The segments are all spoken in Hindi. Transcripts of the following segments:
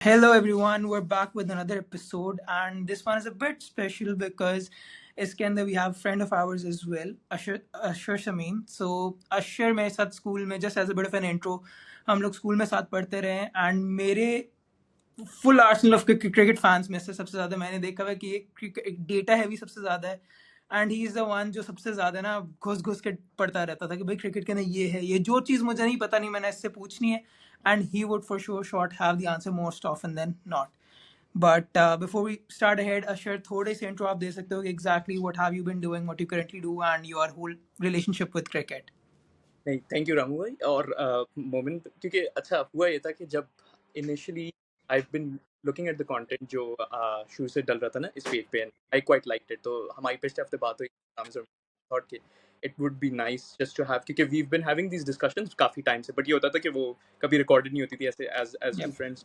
Hello everyone, we're back with another episode, and this one is a bit special because इसके अंदर we have friend of ours as well, Ashar Shameem. So Ashar मेरे साथ स्कूल में just as a bit of an intro, हम लोग स्कूल में साथ पढ़ते रहे and मेरे full Arsenal of cricket fans में से सबसे ज्यादा मैंने देखा हुआ कि एक डेटा हैवी सबसे ज्यादा है and he is the one जो सबसे ज्यादा ना घुस घुस के पढ़ता रहता था कि भाई क्रिकेट के अंदर ये है, ये जो चीज मुझे नहीं पता नहीं मैंने इससे पूछनी है and he would for sure short have the answer most often then not. But before we start ahead Ashar थोड़े से इंट्रो आप दे सकते हो कि exactly what have you been doing, what you currently do and your whole relationship with cricket. नहीं, थैंक यू रामू भाई और मोमिन, क्योंकि अच्छा हुआ ये था कि जब initially I been looking at the content जो शुरू से डल रहा था ना इस पेज पे, and I quite liked it. तो हमारी पिछले हफ्ते बात हुई, थॉट कि it would be nice just to have, क्योंकि we been having these discussions काफी टाइम से, बट ये होता था कि वो कभी रिकॉर्डेड नहीं होती थी ऐसे एज टू फ्रेंड्स.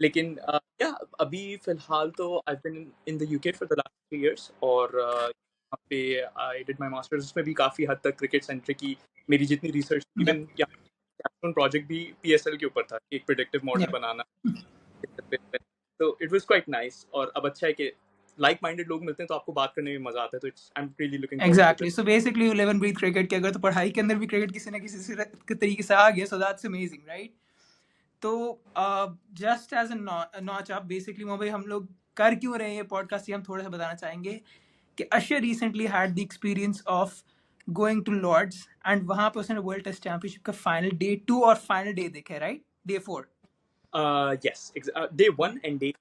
लेकिन या अभी फिलहाल तो I been in the UK for the last 3 years और यहाँ पे आई डिड माय मास्टर्स. उसमें भी काफी हद तक क्रिकेट सेंट्रिक की मेरी जितनी रिसर्च, इवन कैप्स्टोन प्रोजेक्ट भी पीएसएल के ऊपर था, एक प्रेडिक्टिव मॉडल बनाना. तो इट वाज क्वाइट नाइस. और अब अच्छा है कि लाइक माइंडेड लोग मिलते हैं तो आपको बात करने में मजा आता है. तो it's I am really looking forward to exactly. So basically you live and breathe cricket के अगर तो पढ़ाई के अंदर भी क्रिकेट किसी ना किसी तरीके से आ गया, सो दैट्स अमेजिंग, राइट? तो just as a notch up, basically भाई हम लोग कर क्यों रहे हैं ये पॉडकास्ट, ये हम थोड़ा सा बताना चाहेंगे कि Ashar recently had the experience of going to Lord's and वहां पे उसने वर्ल्ड टेस्ट चैंपियनशिप का फाइनल डे 2 और फाइनल डे देखा है, right? Day 4. Yes, day 1 and day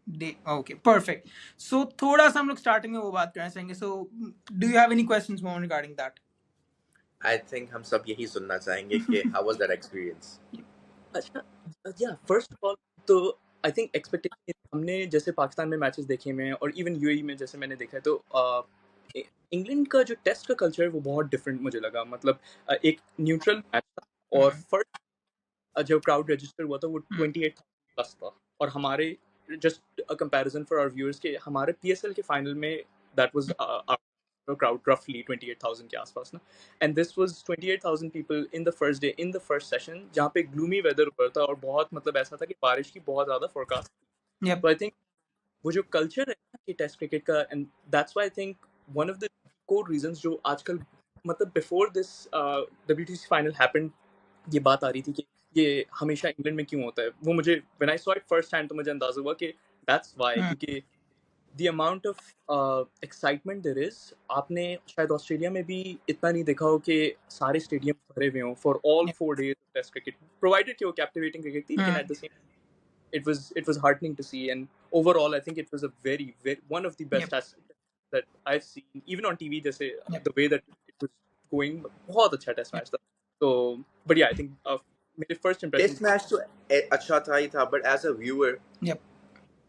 day okay, perfect. So थोड़ा सा हम लोग स्टार्टिंग में वो बात करना चाहेंगे. So do you have any questions more regarding that? I think हम सब यही सुनना चाहेंगे कि how was that experience? अच्छा, या फर्स्ट ऑफ ऑल तो आई थिंक एक्सपेक्टेशन हमने जैसे पाकिस्तान में मैचेस देखे में और इवन यूएई में जैसे मैंने देखा है, तो इंग्लैंड का जो टेस्ट का कल्चर है वो बहुत डिफरेंट मुझे लगा. मतलब एक न्यूट्रल मैच था और फर्स्ट जो क्राउड रजिस्टर हुआ था वो 28,000 प्लस था. और हमारे just a comparison for our viewers के हमारे पीएसएल के फाइनल में दैट वाज crowd roughly 28,000 के आसपास ना. and this was 28,000 people in the first day, in the first session, जहाँ पे gloomy weather ऊपर था और बहुत मतलब ऐसा था कि बारिश की बहुत ज़्यादा forecast. Yep. तो I think वो जो culture है ना कि टेस्ट क्रिकेट का, and that's why I think one of the core reasons जो आजकल मतलब before this WTC final happened ये बात आ रही थी कि ये हमेशा इंग्लैंड में क्यों होता है, वो मुझे when I saw it first hand तो मुझे अंदाजा हुआ कि that's why, क्योंकि the amount of excitement there is, आपने शायद ऑस्ट्रेलिया में भी इतना नहीं देखा हो कि सारे स्टेडियम भरे हुए हों for all 4 days of test cricket, provided कि वो captivating cricket थी, लेकिन at the same it was heartening to see. And overall I think it was a very one of the best tests that I've seen even on TV. जैसे the way that it was going, बहुत अच्छा टेस्ट मैच था. तो but yeah, I think मेरे first impression Test match तो अच्छा था ही था, but as a viewer,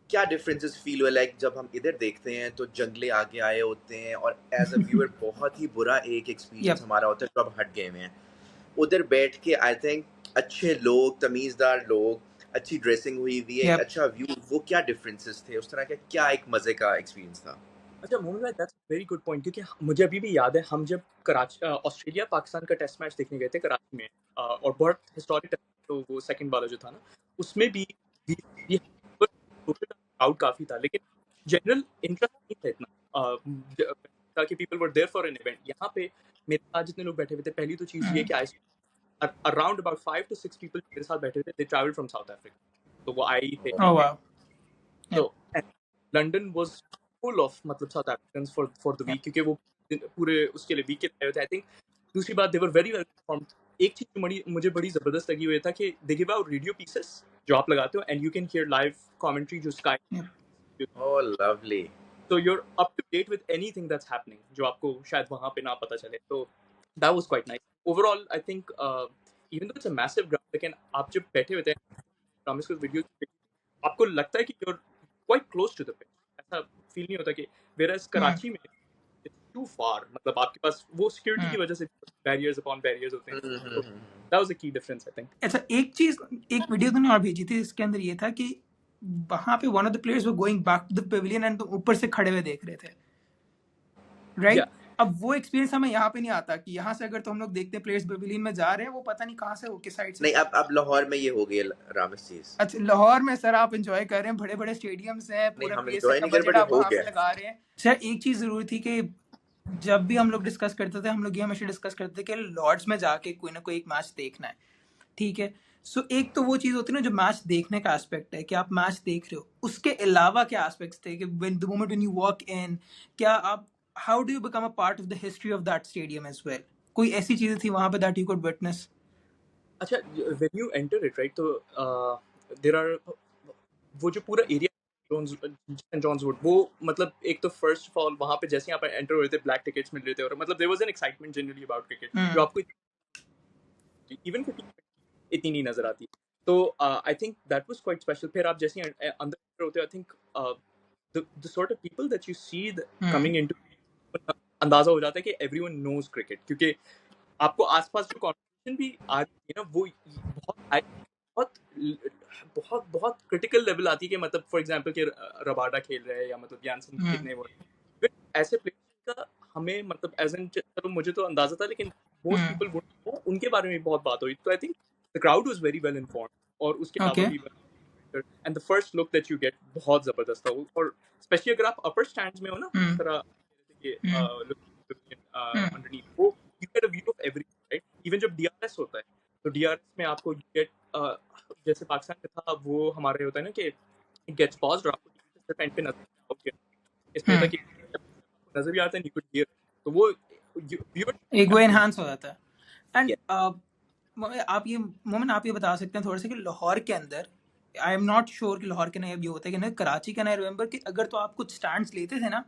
क्या differences feel हुए? Like जब हम इधर देखते हैं तो जंगले आगे आए होते हैं और as a viewer बहुत ही बुरा एक experience हमारा होता है जो अब हट गए हैं. उधर बैठ के I think अच्छे लोग, तमीज़दार लोग, अच्छी ड्रेसिंग हुई हुई है, अच्छा व्यू, वो क्या डिफरेंसेस थे? उस तरह का क्या एक मजे का एक्सपीरियंस था? अच्छा मोहम्मद भाई, दैट्स वेरी गुड पॉइंट, क्योंकि मुझे अभी भी याद है हम जब कराची ऑस्ट्रेलिया पाकिस्तान का टेस्ट मैच देखने गए थे कराची में, और बहुत हिस्टोरिक टेस्ट, तो वो सेकंड वाला जो था ना उसमें भी क्राउड काफी था, लेकिन जनरल इंटरेस्ट नहीं था इतना ताकि people were there for an event. यहाँ पे मेरे साथ जितने लोग बैठे हुए थे, पहली तो चीज ये कि I around about 5 to 6 people मेरे साथ बैठे थे, they travelled from South Africa. तो वो आई थे. Oh wow. तो लंदन वाज फुल ऑफ मतलब South Africans for the week, क्योंकि वो पूरे उसके लिए वीक के आए थे. आई थिंक दूसरी बात, दे वर वेरी वेल इन्फॉर्म्ड. एक चीज जो मुझे बड़ी जबरदस्त लगी हुई था कि they give out radio pieces जो आप लगाते हो and you can here live commentary जो sky. Oh lovely. So you're up to date with anything that's happening जो आपको शायद वहाँ पे ना पता चले. तो that was quite nice. Overall I think even though it's a massive ground, लेकिन आप जब बैठे हुए थे प्रॉमिस को वीडियो आपको लगता है कि you're quite close to the pitch. ऐसा फील नहीं होता कि whereas कराची में it's too far, मतलब आपके पास वो सिक्योरिटी की वजह से बैरियर्स अपॉन बैरियर्स होते हैं. So that was a key difference I think. अच्छा, एक वीडियो तुमने और भेजी थी, इसके अंदर ये था कि वहां पे one of the players were going back to the pavilion and तुम ऊपर से खड़े हुए देख रहे थे, राइट? अब वो एक्सपीरियंस हमें यहाँ पे नहीं आता कि यहाँ से अगर तो हम लोग देखते हैं प्लेयर्स पवेलियन में जा रहे हैं, वो पता नहीं कहाँ से हो किस साइड से। नहीं, अब लाहौर में ये हो गई रामस चीज। अच्छा, लाहौर में सर आप एंजॉय कर रहे हैं, बड़े बड़े स्टेडियम्स हैं, नहीं, पूरा हम पैसे एंजॉय का नहीं कर बजट बट आप हो वहाँ पे गया। लगा रहे हैं। सर एक चीज जरूरी थी कि जब भी हम लोग डिस्कस करते थे, हम लोग ये हमेशा डिस्कस करते थे कि लॉर्ड्स में जाके कोई ना कोई एक मैच देखना है, ठीक है। सो एक तो वो चीज होती है ना जो मैच देखने का एस्पेक्ट है कि आप मैच देख रहे हो, उसके अलावा क्या एस्पेक्ट्स थे कि when the moment when you walk in, क्या आप how do you become a part of the history of that stadium as well? कोई ऐसी चीजें थी वहां पे दैट यू कुड विटनेस? अच्छा, when you enter it, right, तो there are वो जो पूरा एरिया सेंट जॉन्स वुड, वो मतलब एक तो फर्स्ट ऑफ ऑल वहाँ पे जैसे यहाँ पे एंटर हो रहे थे ब्लैक टिकट्स मिल रहे थे, और मतलब there was an excitement generally about cricket जो आपको इवन फिर इतनी नहीं नजर आती। तो I think that was quite special. फिर आप जैसे अंदर होते हो, I think the sort of people that you see coming into, अंदाजा हो जाता है कि everyone knows cricket, क्योंकि आपको आसपास जो कॉन्वर्सेशन भी आ रही है ना, वो बहुत बहुत बहुत क्रिटिकल लेवल आती है कि मतलब फॉर एग्जांपल कि रबाडा खेल रहे हैं या मतलब ज्ञानसन कितने वो, फिर ऐसे प्लेयर्स का हमें मतलब एज एन, चलो मुझे तो अंदाजा था लेकिन मोस्ट पीपल वुड नो, उनके बारे में बहुत बात हुई। तो I think the crowd was very well informed, और उसके अलावा ओके। भी and the first look that you get बहुत जबरदस्त था। और स्पेशली अगर आप अपर स्टैंड्स में हो ना, जिस तरह अंडरनीथ, वो you get a view of everything, right. Even जब डीआरएस होता है तो डीआरएस में आपको गेट जैसे पाकिस्तान में था वो हमारे होता है ना कि इट गेट्स पॉज्ड और आपको सिर्फ एंड पे नजर आउट, इसमें था कि नजर भी आता है, यू कुड हियर, तो वो एक वो एनहांस हो जाता है। एंड आप ये मोमेंट आप ये बता सकते हैं थोड़ा सा कि लाहौर के अंदर, आई एम नॉट श्योर कि लाहौर के ना ये होता है कि नहीं, कराची का ना रिमेंबर कि अगर तो आप कुछ स्टैंड्स लेते थे ना,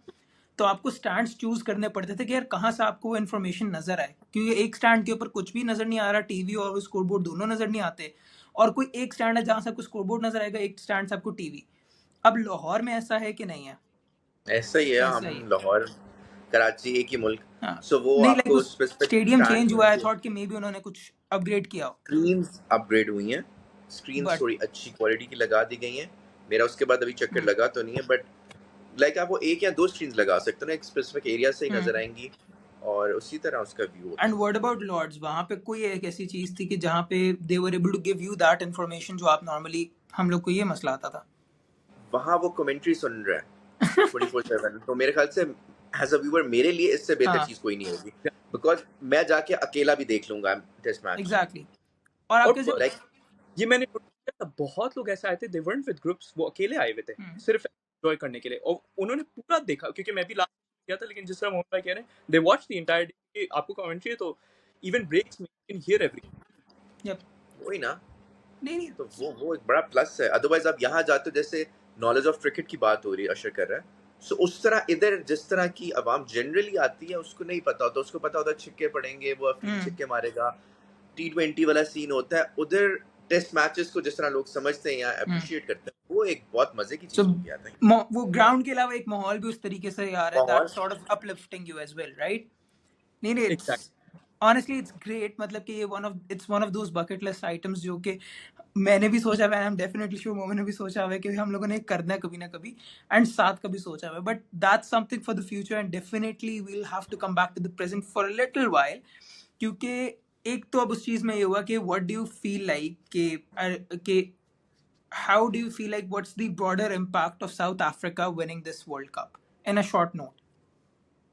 तो आपको स्टैंड्स चूज करने पड़ते थे कि यार कहाँ से आपको वो इन्फॉर्मेशन नजर आए, क्योंकि एक स्टैंड के ऊपर कुछ भी नजर नहीं आ रहा, टीवी और स्कोरबोर्ड दोनों नजर नहीं आते, और कोई एक स्टैंड है जहाँ से आपको स्कोरबोर्ड नजर आएगा, एक स्टैंड से आपको टीवी। अब लाहौर में ऐसा है कि नहीं है? ऐसा ही है, ऐसा ही हम है। लाहौर कराची एक ही मुल्क। हाँ, सो वो नहीं लाइक आपको उस स्पेसिफिक स्टेडियम स्टैंड चेंज हुआ है, मिलती है। थॉट कि मे बी उन्होंने कुछ अपग्रेड किया हो, स्क्रीन्स अपग्रेड हुई हैं, स्क्रीन्स बट थोड़ी अच्छी क्वालिटी की लगा दी गई हैं। मेरा उसके बाद अभी चक्कर लगा तो नहीं है, बट लाइक आप वो एक या दो स्क्रीन्स लगा सकते हो ना, एक स्पेसिफिक एरिया से ही नजर आएंगी और उसी तरह उसका व्यू होता एंड है। What about Lord's? वहां पे कोई एक ऐसी चीज थी कि जहाँ पे they were able to give you that information जो आप नॉर्मली, हम लोग को ये मसला आता था? वहाँ वो कमेंट्री सुन रहा है 24/7, तो मेरे ख्याल से एज अ व्यूअर मेरे लिए इससे बेहतर चीज कोई नहीं होगी, बिकॉज मैं जाके अकेला भी देख लूंगा टेस्ट मैच। एग्जैक्टली। और आपके जब लाइक ये मैंने notice किया था, बहुत लोग ऐसे आए थे, दे weren't with groups, वो अकेले आए हुए थे सिर्फ एंजॉय करने के लिए, और उन्होंने पूरा देखा, क्योंकि मैं भी लास्ट किया था, लेकिन जिस तरह मोहन भाई कह रहे हैं, they watch the entire day, आपको कमेंट्री है तो इवन ब्रेक्स में you can hear everything. Yup, वही ना, नहीं तो वो एक बड़ा प्लस है। अदरवाइज आप यहाँ जाते हो, जैसे नॉलेज ऑफ क्रिकेट की बात हो रही है, अशर कर रहा है, सो उस तरह इधर जिस तरह की आवाम जनरली आती है उसको नहीं पता होता, उसको पता होता है छिक्के पड़ेंगे, वो अफील छिक्के मारेगा, T20 वाला सीन होता है। उधर टेस्ट मैचेस को जिस तरह लोग समझते हैं या अप्रिशिएट करते हैं, वो एक बहुत मजे की चीज होती है। वो ग्राउंड के अलावा एक माहौल भी उस तरीके से आ रहा है that sort of uplifting you as well, right? नहीं नहीं, इट्स ऑनेस्टली इट्स ग्रेट। मतलब कि ये it's one of those bucket list items जो कि मैंने भी सोचा हुआ है, I am definitely sure moment ने भी सोचा हुआ है कि हम लोगों ने करना है कभी ना कभी, एंड साथ कभी सोचा हुआ है, but that's something for the future and definitely we will have to come back to the present for a little while. क्योंकि एक तो अब उस चीज में ये हुआ कि what do you feel like कि how do you feel like what's the broader impact of South Africa winning this World Cup in a short note?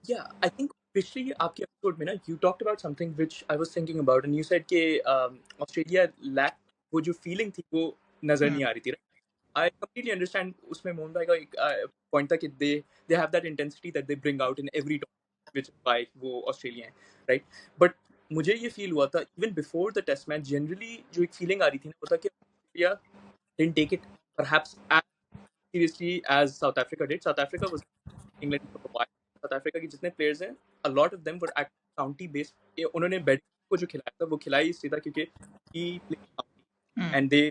Yeah, I think पिछली आपके एपिसोड में ना you talked about something which I was thinking about, and you said कि ऑस्ट्रेलिया lack, वो जो फीलिंग थी वो नजर नहीं आ रही थी। I completely understand, उसमें मोहन भाई का एक पॉइंट था कि they have that intensity that they bring out in every tournament, which is why वो ऑस्ट्रेलिया हैं, right? But मुझे ये फील हुआ था even before the test match, generally जो एक फीलिंग आ रही थी ना, वो था कि Australia didn't take it perhaps as seriously as South Africa did. South Africa was England for a while. South Africa के जितने players हैं, a lot of them were actually county based. उन्होंने बैटिंग को जो खिलाया था वो खिलाई इसलिए था क्योंकि he played county and they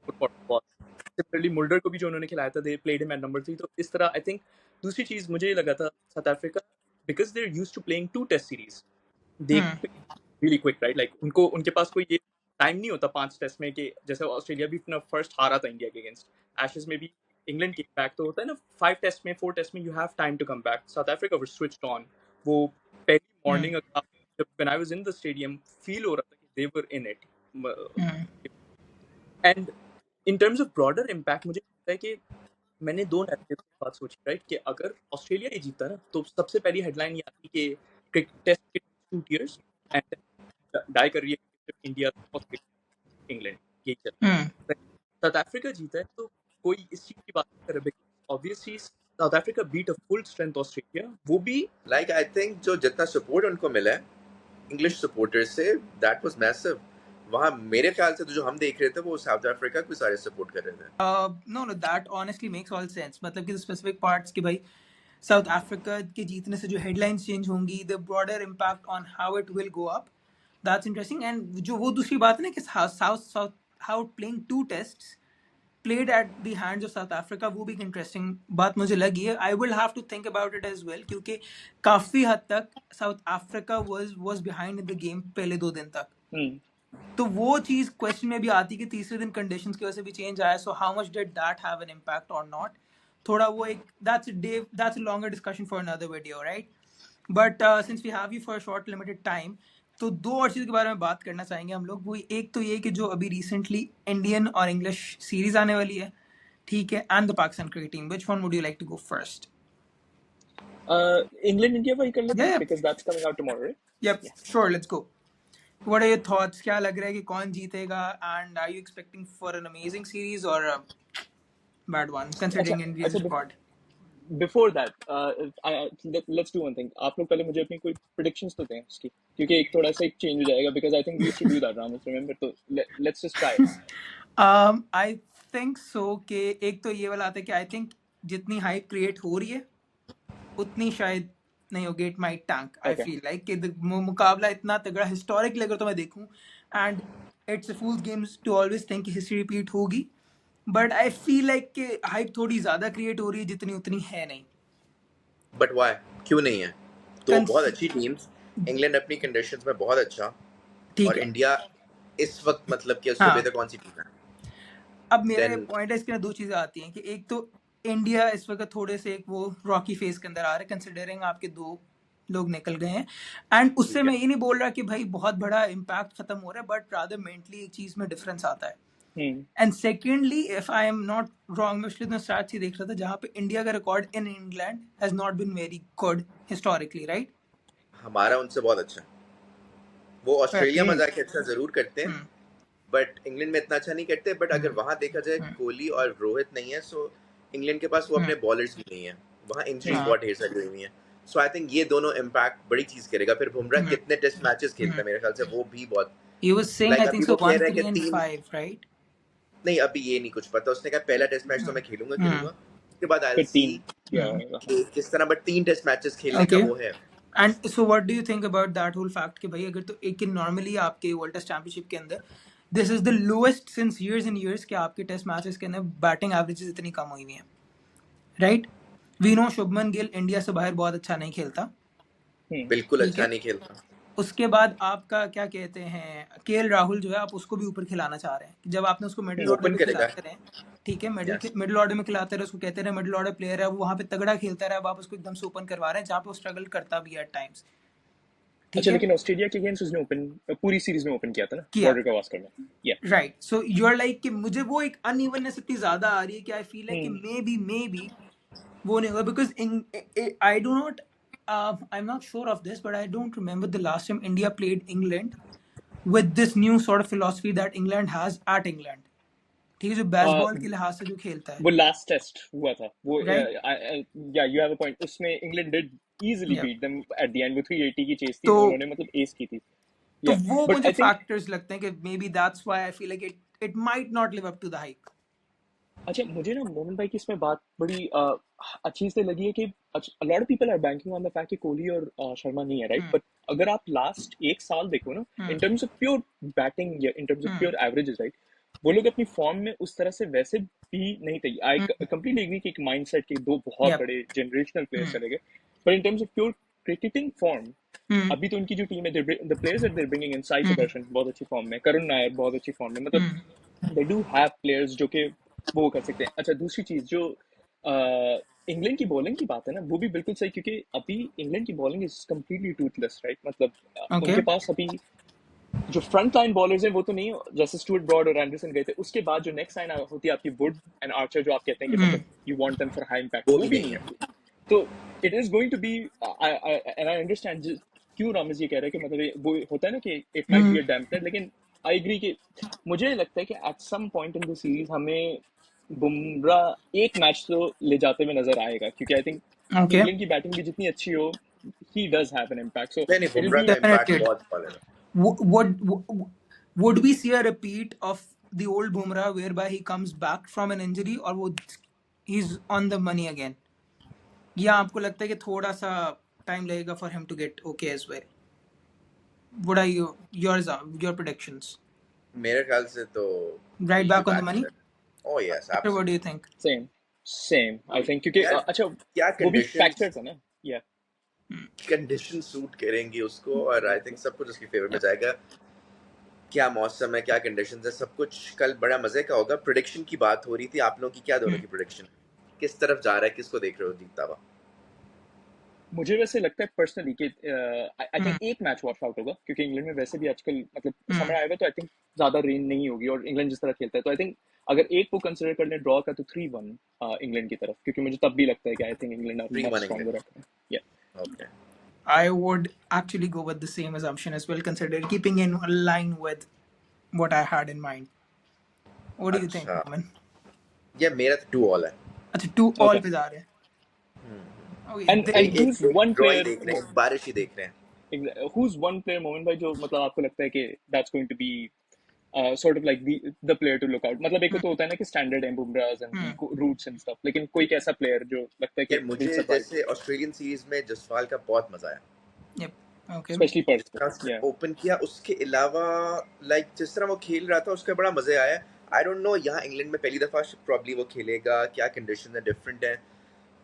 put for ball. Similarly Mulder को भी जो उन्होंने खिलाया था, they played him at number 3. तो इस तरह I think दूसरी चीज मुझे ये लगा था South Africa, because they're used to playing 2 test series, they really quick, right? Like उनके पास कोई ये टाइम नहीं होता 5 टेस्ट में कि जैसे ऑस्ट्रेलिया भी अपना फर्स्ट हारा था इंडिया के अगेंस्ट, एशेज में भी इंग्लैंड के बैक तो होता है ना 5 टेस्ट में 4 टेस्ट में you have time to come back. South Africa were switched on, वो मॉर्निंग जब when I was in the stadium feel हो रहा था कि they were in it. And in terms of broader impact मुझे लगता है कि मैंने दो narratives की बात सोची, राइट, कि अगर ऑस्ट्रेलिया ही जीता ना तो सबसे पहली हेडलाइन ये आती कि टेस्ट के 2 years एंड डाई कर रही है इंडिया ऑस्ट्रेलिया इंग्लैंड, यही चल रहा है। साउथ अफ्रीका जीता है तो कोई इस चीज की बात नहीं कर रहा, because obviously South Africa beat a full strength Australia, वो भी लाइक आई थिंक जो जितना सपोर्ट उनको मिला है इंग्लिश सपोर्टर्स से, दैट वाज मैसिव। वहाँ मेरे ख्याल से तो जो हम देख रहे थे वो साउथ अफ्रीका को सारे सपोर्ट कर रहे थे। Know that honestly makes all sense, मतलब कि स्पेसिफिक पार्ट्स कि भाई साउथ अफ्रीका के जीतने से जो हेडलाइंस चेंज होंगी, the broader impact on how it will go up, that's interesting. And जो वो दूसरी बात है ना कि south how playing 2 tests played at the hands of South Africa, वो भी एक इंटरेस्टिंग बात मुझे लगी है। I will have to think about it as well, क्योंकि काफी हद तक South Africa was behind in the game पहले 2 दिन तक। तो वो चीज क्वेश्चन में भी आती कि तीसरे दिन कंडीशंस की वजह से भी चेंज आया, so how much did that have an impact और नॉट, थोड़ा वो एक that's a longer discussion for another video, right. But since we have you for short limited time, तो 2 और चीज़ के बारे में बात करना चाहेंगे हम लोग। वो एक तो ये कि जो अभी रिसेंटली इंडियन और इंग्लिश सीरीज आने वाली है, ठीक है, and the Pakistan cricket team, which one would you like to go first? England India वही कर लेते हैं, Yeah. Because that's coming out tomorrow, right? Yep, sure, let's go. What are your thoughts? क्या लग रहा है कि कौन जीतेगा, and are you expecting for an amazing series or a bad one considering Indian squad? Before that let's do one thing, आप लोग पहले मुझे अपनी कोई प्रेडिक्शंस तो दें उसकी, क्योंकि एक थोड़ा सा एक चेंज हो जाएगा, because I think we used to do that Ramas, remember? तो let's just try. I think so कि एक तो ये वाला आता है कि आई थिंक जितनी हाइप क्रिएट हो रही है उतनी शायद नहीं होगी, it might tank. I feel like कि मुकाबला इतना तगड़ा हिस्टोरिकली अगर तो मैं देखूं, and it's a fool's games to always think कि हिस्ट्री रिपीट होगी, बट आई फील लाइक कि हाइप थोड़ी ज्यादा क्रिएट हो रही है जितनी उतनी है नहीं। बट व्हाई, क्यों नहीं है? तो बहुत अच्छी टीम्स, इंग्लैंड अपनी कंडीशंस में बहुत अच्छा, और इंडिया इस वक्त मतलब कि उससे बेहतर कौन सी टीम है? अब मेरा पॉइंट है, इसके अंदर 2 चीजें आती हैं कि एक तो इंडिया इस वक्त थोड़े से एक वो रॉकी फेस के अंदर आ रहा है, कंसिडरिंग आपके 2 लोग निकल गए हैं, एंड उससे मैं ये नहीं बोल रहा कि भाई बहुत बड़ा इम्पैक्ट खत्म हो रहा है, बट रादर मेंटली एक चीज में डिफरेंस आता है। And secondly, if I am not wrong, मैं पिछले स्टार्ट से देख रहा था जहाँ पे इंडिया का record in England has not been very good historically, right? हमारा उनसे बहुत अच्छा, वो ऑस्ट्रेलिया में जाके अच्छा जरूर करते हैं, बट इंग्लैंड में इतना अच्छा नहीं करते। बट अगर वहां देखा जाए कोहली और रोहित नहीं है, सो इंग्लैंड के पास वो अपने बॉलर्स भी नहीं है, वहां इंजरीज बहुत ढेर सारी हुई हैं। सो आई थिंक ये दोनों इम्पैक्ट बड़ी चीज करेगा। फिर बुमराह कितने टेस्ट मैचेस खेलता है, मेरे ख्याल से वो भी बहुत, He was saying I think so 1, 3 and 5, right? नहीं अभी ये नहीं कुछ पता, उसने कहा पहला टेस्ट मैच तो मैं खेलूंगा, उसके बाद आई विल सी किस तरह, बट 3 टेस्ट मैचेस खेलने का वो है। And so what do you think about that whole fact कि भाई अगर तो एक नॉर्मली आपके वर्ल्ड टेस्ट चैंपियनशिप के अंदर this is the lowest since years and years कि आपके टेस्ट मैचेस के अंदर बैटिंग एवरेजेस इतनी कम हुई हैं, right? We know Shubman Gill India से बाहर बहुत अच्छा नहीं खेलता, बिल्कुल अच्छा नहीं खेलता। उसके बाद आपका क्या कहते हैं केएल राहुल जो है, आप उसको भी ऊपर खिलाना चाह रहे हैं। जब आपने उसको मिडिल ऑर्डर में खिलाते रहे, ठीक है, मिडिल ऑर्डर में खिलाते रहे, उसको कहते रहे मिडिल ऑर्डर प्लेयर है, वो वहाँ पे तगड़ा खेलता रहा, अब आप उसको एकदम से ओपन करवा रहे हैं जहाँ पे वो स्ट्रगल करता भी है एट टाइम्स। अच्छा, लेकिन ऑस्ट्रेलिया के अगेंस्ट उसने ओपन पूरी सीरीज में ओपन किया था ना, बॉर्डर गावस्कर में, या right. So you are like कि मुझे वो एक अनइवननेस इतनी ज्यादा आ रही है कि आई फील लाइक कि मे बी वो नहीं होगा, because I do not I'm not sure of this, but I don't remember the last time India played England with this new sort of philosophy that England has at England. ठीक है, जो बेसबॉल के लिहाज से जो खेलता है, वो लास्ट टेस्ट हुआ था वो, या यू हैव अ पॉइंट, उसमें England did easily beat them at the end, वो 380 की चेस थी, उन्होंने मतलब एस की थी। तो वो मुझे फैक्टर्स लगते हैं कि maybe that's why I feel like it might not live up to the hype. अच्छा, मुझे ना मोहन भाई की इसमें बात बड़ी अच्छी से लगी है कि a lot of people are banking on the fact कि कोहली और शर्मा नहीं है, राइट? बट अगर आप लास्ट 1 साल देखो ना, in terms of pure batting या in terms of pure averages, right, वो लोग अपनी फॉर्म में उस तरह से वैसे भी नहीं थे। आई कंप्लीटली एग्री कि एक माइंडसेट के 2 बहुत बड़े जनरेशनल प्लेयर्स चले गए, पर in terms of pure cricketing form अभी तो उनकी जो टीम है, the players that they are bringing in, Sai Sudharsan बहुत अच्छी फॉर्म में, करुण नायर बहुत अच्छी फॉर्म में, मतलब दे डू हैव प्लेयर्स जो कि वो कर सकते हैं। अच्छा, दूसरी चीज जो इंग्लैंड की बॉलिंग की बात है ना, वो भी बिल्कुल सही, क्योंकि अभी इंग्लैंड की bowling is completely Toothless, right? मतलब ओके उनके पास अभी जो फ्रंट लाइन बॉलर्स हैं वो तो नहीं, जैसे स्टुअर्ट ब्रॉड और एंडरसन गए थे, उसके बाद जो नेक्स्ट लाइन होती है आपकी वुड एंड आर्चर, जो आप कहते हैं कि मतलब you want them for high impact, वो वो भी भी नहीं नहीं है। है। तो it is going to be, and I understand क्यों रामेश ये कह रहे हैं कि मतलब वो होता है ना कि it might be a dampener, लेकिन आई एग्री कि मुझे लगता है कि at some point in the series हमें बुमराह एक मैच तो ले जाते हुए नजर आएगा, क्योंकि आई थिंक ओके इंग्लैंड की बैटिंग भी जितनी अच्छी हो, he does have an impact, so नहीं नहीं, it'll बुमराह be का इम्पैक्ट डेफिनेटली बहुत बॉलर है। would we see a repeat of the old Bumrah whereby he comes back from an injury और वो he's on the money again, या आपको लगता है कि थोड़ा सा टाइम लगेगा for him to get okay as well? What are your predictions? मेरे ख्याल से तो Right he'll be back on the back money? sir. Oh yes, Asher, what do you absolutely. think? Same I think, क्योंकि यार अच्छा क्या वो भी कंडीशंस फैक्टर्स है ना, या कंडीशन सूट करेंगी उसको, और आई थिंक सब कुछ उसकी फेवर में जाएगा। क्या मौसम है, क्या कंडीशंस है, सब कुछ कल बड़ा मजे का होगा। प्रेडिक्शन की बात हो रही थी, आप लोगों की क्या दोनों की प्रेडिक्शन, किस तरफ जा रहा है, किसको देख रहे हो जीतता हुआ? मुझे वैसे लगता है पर्सनली कि आई थिंक एक मैच वॉश आउट होगा, क्योंकि इंग्लैंड में वैसे भी आजकल मतलब समर आएगा, तो आई थिंक ज्यादा रेन नहीं होगी, और इंग्लैंड जिस तरह खेलता है, तो आई थिंक अगर एक को कंसिडर कर लें ड्रॉ का, तो 3-1 इंग्लैंड की तरफ, क्योंकि मुझे तब भी लगता है कि I think England are much 3-1 stronger England. At home. या okay. I would actually go with the same assumption as well, consider keeping in line with what I had in mind. What do you think, अच्छा, Momin? ये मेरा तो 2-all है। अच्छा 2-all ओके, पे जा रहे हैं. Okay, एंड एक हु एक इज वन ड्रॉ ही प्लेयर, देख रहे हैं, बारिश ही देख रहे हैं। Who is one player moment भाई, जो मतलब आपको लगता है कि that's going to be sort of like the player to look out? मतलब एक तो होता है ना कि स्टैंडर्ड है Bumrah and Roots and stuff, लेकिन कोई एक ऐसा प्लेयर जो लगता है कि यार विल मुझे सरवाइव, जैसे ऑस्ट्रेलियन सीरीज में जसवाल का बहुत मजा आया, Yep. Okay. स्पेशली पर्थ जिस को। तरह उसने या ओपन किया, उसके अलावा लाइक जिस तरह वो खेल रहा था उसका बड़ा मजा आया। आई डोंट नो यहाँ इंग्लैंड में पहली दफा प्रॉब्ली वो खेलेगा, क्या कंडीशन है, डिफरेंट है,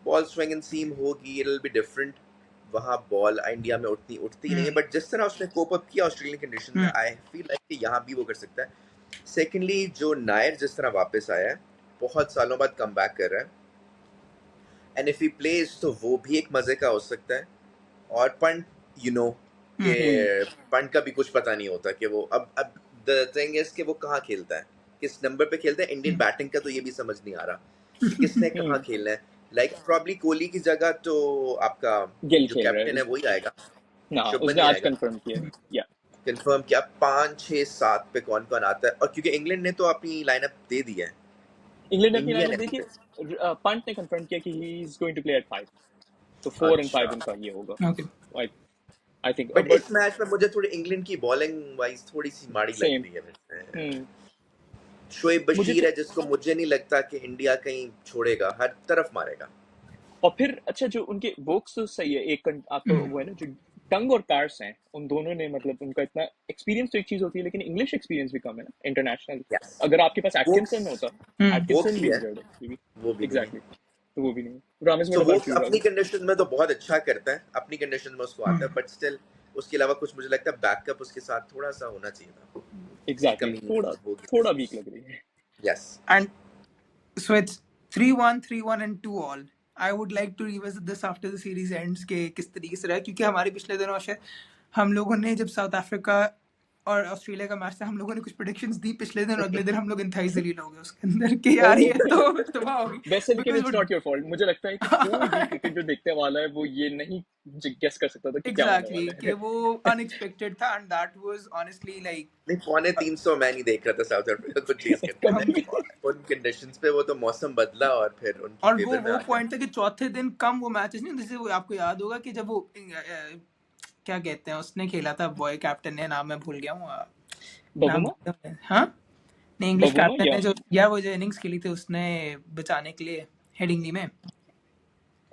बॉल स्विंग एंड सीम होगी, इट विल बी डिफरेंट। वहाँ बॉल इंडिया में उतनी उठती नहीं है, बट जिस तरह उसने कोप अप किया ऑस्ट्रेलियन कंडीशन में, आई फील लाइक कि यहाँ भी वो कर सकता है। सेकेंडली जो नायर जिस तरह वापस आया है, बहुत सालों बाद कम बैक कर रहा है, एंड इफ ही प्लेज तो वो भी एक मजे का हो सकता है। और पंट, यू नो कि पंट का भी कुछ पता नहीं होता कि वो अब द थिंग इज कि वो कहाँ खेलता है, किस नंबर पे खेलता है। इंडियन बैटिंग का तो ये भी समझ नहीं आ रहा कि किसने कहाँ खेलना है। लाइक प्रॉब्ली कोहली की जगह तो आपका गिल जो खेल रहा कैप्टन है है वही आएगा, ना, शुभमन उसने ही आज आएगा। कंफर्म किया है। या कंफर्म किया 5 6 7 पे कौन कौन आता है, और क्योंकि इंग्लैंड ने तो अपनी लाइनअप दे दी है, इंग्लैंड ने अपनी इंडिया लाइनअप ने देखिए, पंट ने कंफर्म किया कि he is going to play at 5, तो 4 एंड अच्छा। 5 उनका ये होगा। Okay. I I think, but but इस मैच में मुझे थोड़ी इंग्लैंड की बॉलिंग वाइज थोड़ी सी माड़ी लग सेम। रही है वैसे। शोएब मुझे बशीर तो, है जिसको मुझे नहीं लगता कि इंडिया कहीं छोड़ेगा, हर तरफ मारेगा। और फिर अच्छा जो उनके वोक्स तो सही है, एक आपका वो है ना, जो टंग और कार्स हैं उन दोनों ने, मतलब उनका इतना एक्सपीरियंस तो एक चीज होती है, लेकिन इंग्लिश एक्सपीरियंस भी कम है ना इंटरनेशनल। यस, अगर आपके पास वोक्स एटकिंसन होता, वोक्स एटकिंसन भी भी है, इंजर्ड है ये भी। वो भी नहीं है। एग्जैक्टली, तो वो भी नहीं है। Ramesh, so what about Woakes you अपनी रामेश? कंडीशन में तो बहुत अच्छा करता है, अपनी कंडीशन में उसको आता है, बट स्टिल उसके अलावा कुछ मुझे लगता है बैकअप उसके साथ थोड़ा सा होना चाहिए था, उसकी एग्जैक्टली, कमी थोड़ा होगी थोड़ा महसूस। वीक लग रही है। Yes. And so it's 3-1, 3-1 and 2-all. I would like to revisit this after the series ends के किस तरीके से रहा, क्योंकि हमारे पिछले दिनों से हम लोगों ने जब साउथ अफ्रीका और ऑस्ट्रेलिया का मैच था, हम लोगों ने कुछ प्रेडिक्शंस दी पिछले दिन, और अगले दिन हम लोग इंतहाई जलील हो गए उसके अंदर कि यार ये तो तबाह होगी, वैसे लेकिन because it's not your fault, मुझे लगता है कि कोई भी क्रिकेट जो देखने वाला है वो ये नहीं गेस कर सकता था कि क्या होने exactly वाला कि है। वो unexpected था, and that was honestly like नहीं, 350 मैं नहीं देख रहा था साउथ अफ्रीका को चेस करते हम, हुए उन कंडीशंस पे। वो तो मौसम बदला और फिर उनकी और फेवर में वो आ गया। पॉइंट था कि चौथे दिन कम वो मैचेस नहीं, जैसे वो आपको याद होगा कि जब वो क्या कहते हैं, उसने खेला था बॉय कैप्टन ने, नाम मैं भूल गया हूँ, नाम बबूमा, भूल गया मैं। हाँ नहीं, इंग्लिश बबूमा कैप्टन या ने जो या वो जो इनिंग्स खेली थी उसने बचाने के लिए हेडिंगली में,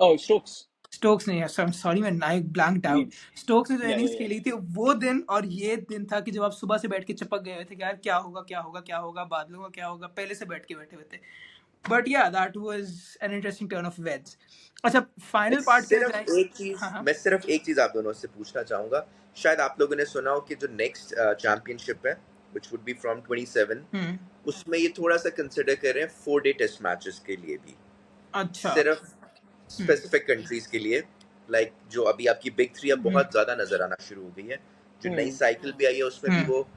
ओह स्टोक्स, स्टोक्स ने, सॉरी मैं नाइक ब्लैंक्ड आउट, लीड्स, स्टोक्स ने जो या इनिंग्स खेली थी वो दिन, और ये दिन था कि जब आप सुबह से बैठ के चिपक गए हुए थे कि यार क्या होगा क्या होगा क्या होगा, बादलों का क्या होगा, पहले से बैठ के बैठे हुए थे। बट या that was an interesting turn off events. अच्छा फाइनल पार्ट पे जाए। हाँ हाँ मैं सिर्फ एक चीज आप दोनों से पूछना चाहूंगा। शायद आप लोगों ने सुना हो कि जो नेक्स्ट चैंपियनशिप है, which would be from 27, उसमें ये थोड़ा सा कंसिडर कर रहे हैं 4 डे टेस्ट मैचेस के लिए भी। अच्छा सिर्फ स्पेसिफिक कंट्रीज के लिए, लाइक जो अभी आपकी बिग 3 अब बहुत ज्यादा नजर आना शुरू हो गई है, जो नई साइकिल भी आई है उसमें भी वो,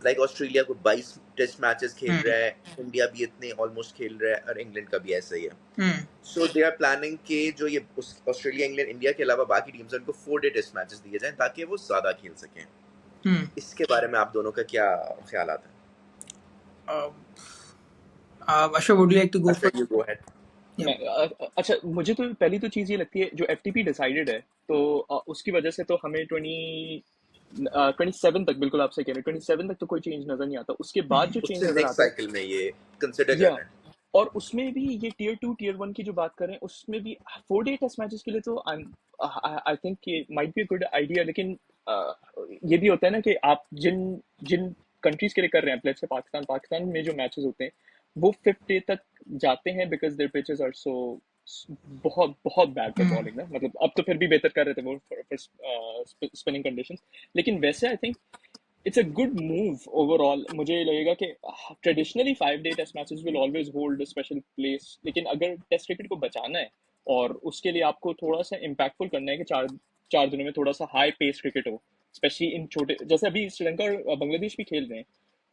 लाइक ऑस्ट्रेलिया को 22 टेस्ट मैचेस खेल रहा है, इंडिया भी इतने ऑलमोस्ट खेल रहा है, और इंग्लैंड का भी ऐसा ही है. सो दे आर प्लानिंग के जो ये ऑस्ट्रेलिया, इंग्लैंड, इंडिया के अलावा बाकी टीम्स उनको 4 डे टेस्ट मैचेस दिए जाएं ताकि वो ज्यादा खेल सकें. इसके बारे में आप दोनों का क्या ख्याल आता है? Ashok, would you like to go अच्छा, first? you go ahead. अच्छा, मुझे तो पहली तो चीज़ ये लगती है, जो FTP डिसाइडेड है तो उसकी वजह से तो हमें 27 तक, बिल्कुल आपसे कह रहे हैं, 27 तक तो कोई चेंज नजर नहीं आता. उसके बाद जो चेंज उससे नजर नेक्स्ट आता है साइकिल में ये कंसिडर या, करना है. और उसमें भी ये टियर 2 टियर 1 की जो बात करें उसमें भी 4 डे टेस्ट मैचेस के लिए तो आई थिंक ये might be a good idea. लेकिन ये भी होता है ना कि आप जिन जिन कंट्रीज के लिए कर रहे हैं, लेट्स से पाकिस्तान में जो मैचेस होते हैं वो 5th डे तक जाते हैं because their pitches are so बहुत बहुत बैड फॉर बॉलिंग ना. मतलब अब तो फिर भी बेहतर कर रहे थे वो फॉर स्पिनिंग कंडीशंस. लेकिन वैसे I think it's a good move overall. मुझे लगेगा कि traditionally 5 day test matches will always hold a special place, लेकिन अगर टेस्ट क्रिकेट को बचाना है और उसके लिए आपको थोड़ा सा इम्पैक्टफुल करना है कि चार दिनों में थोड़ा सा हाई पेस क्रिकेट हो, स्पेशली इन छोटे, जैसे अभी श्रीलंका और बांग्लादेश भी खेल रहे हैं,